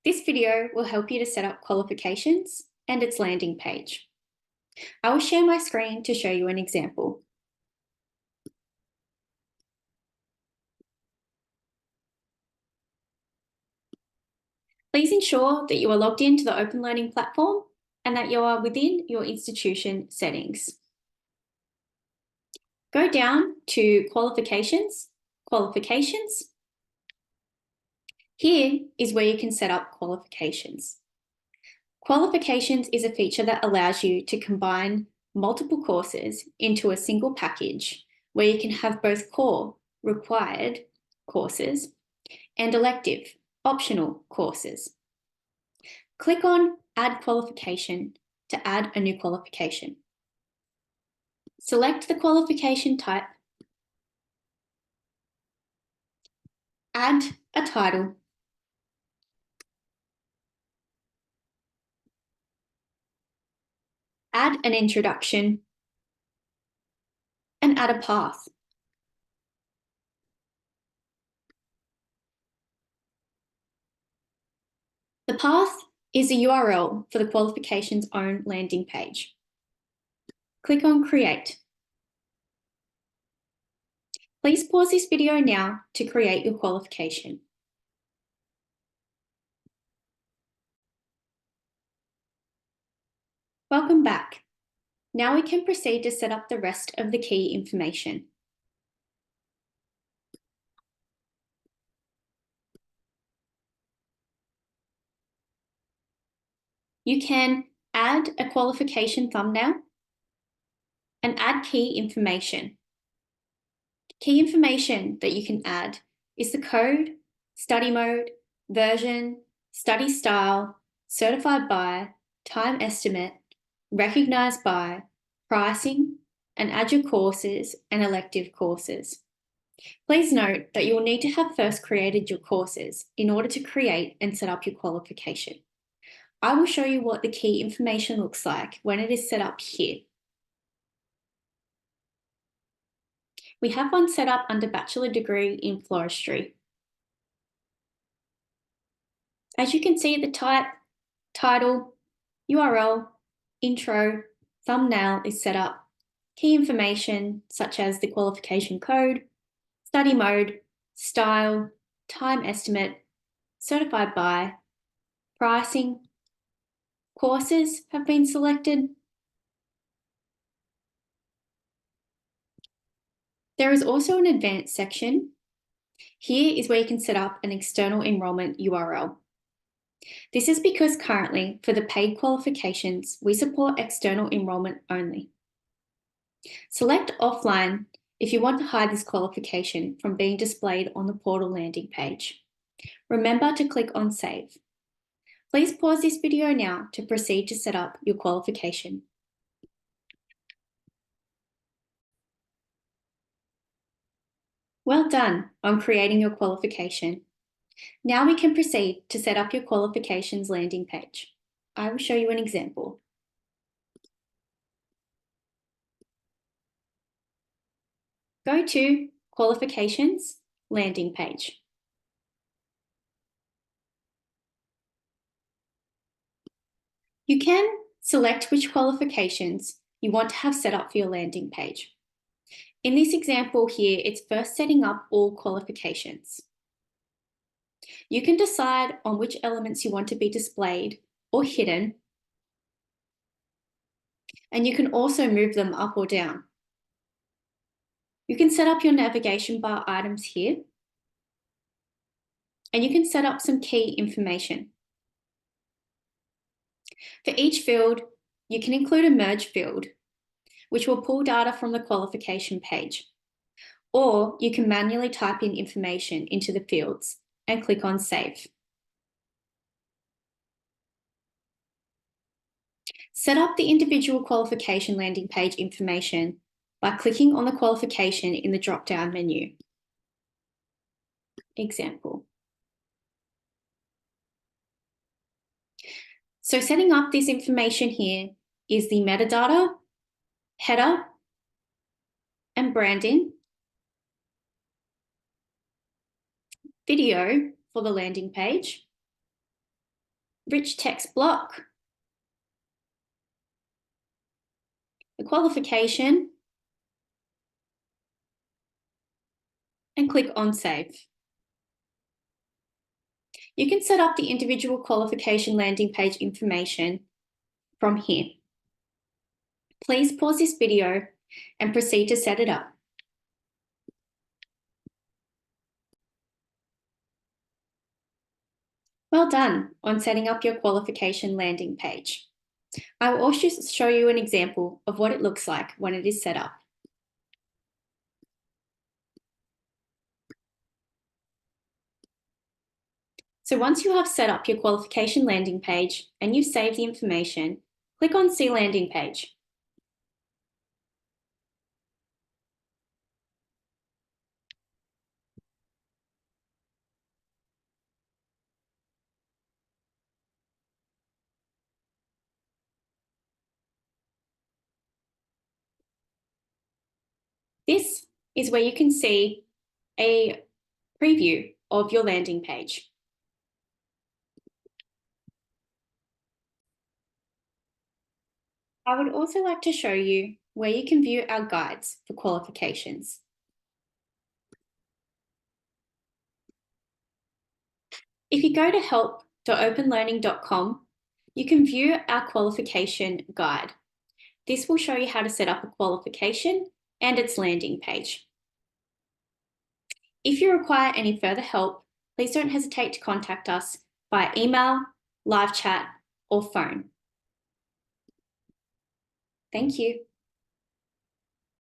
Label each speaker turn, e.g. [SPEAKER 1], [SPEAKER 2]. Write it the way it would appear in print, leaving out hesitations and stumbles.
[SPEAKER 1] This video will help you to set up qualifications and its landing page. I will share my screen to show you an example. Please ensure that you are logged into the OpenLearning platform and that you are within your institution settings. Go down to Qualifications. Here is where you can set up qualifications. Qualifications is a feature that allows you to combine multiple courses into a single package where you can have both core, required courses and elective, optional courses. Click on Add Qualification to add a new qualification. Select the qualification type, add a title, add an introduction, and add a path. The path is a URL for the qualification's own landing page. Click on Create. Please pause this video now to create your qualification. Welcome back. Now we can proceed to set up the rest of the key information. You can add a qualification thumbnail and add key information. Key information that you can add is the code, study mode, version, study style, certified by, time estimate, recognized by, pricing, and add your courses and elective courses. Please note that you will need to have first created your courses in order to create and set up your qualification. I will show you what the key information looks like when it is set up here. We have one set up under Bachelor Degree in Floristry. As you can see, the type, title, URL, intro, thumbnail is set up. Key information such as the qualification code, study mode, style, time estimate, certified by, pricing, courses have been selected. There is also an advanced section. Here is where you can set up an external enrolment URL. This is because currently for the paid qualifications, we support external enrolment only. Select offline if you want to hide this qualification from being displayed on the portal landing page. Remember to click on Save. Please pause this video now to proceed to set up your qualification. Well done on creating your qualification. Now we can proceed to set up your qualifications landing page. I will show you an example. Go to Qualifications landing page. You can select which qualifications you want to have set up for your landing page. In this example here, it's first setting up all qualifications. You can decide on which elements you want to be displayed or hidden, and you can also move them up or down. You can set up your navigation bar items here, and you can set up some key information. For each field, you can include a merge field, which will pull data from the qualification page, or you can manually type in information into the fields and click on Save. Set up the individual qualification landing page information by clicking on the qualification in the drop-down menu. Example. So setting up this information here is the metadata, header, and branding, video for the landing page, rich text block, the qualification, and click on Save. You can set up the individual qualification landing page information from here. Please pause this video and proceed to set it up. Well done on setting up your qualification landing page. I will also show you an example of what it looks like when it is set up. So once you have set up your qualification landing page and you've saved the information, click on See Landing Page. This is where you can see a preview of your landing page. I would also like to show you where you can view our guides for qualifications. If you go to help.openlearning.com, you can view our qualification guide. This will show you how to set up a qualification and its landing page. If you require any further help, please don't hesitate to contact us via email, live chat, or phone. Thank you.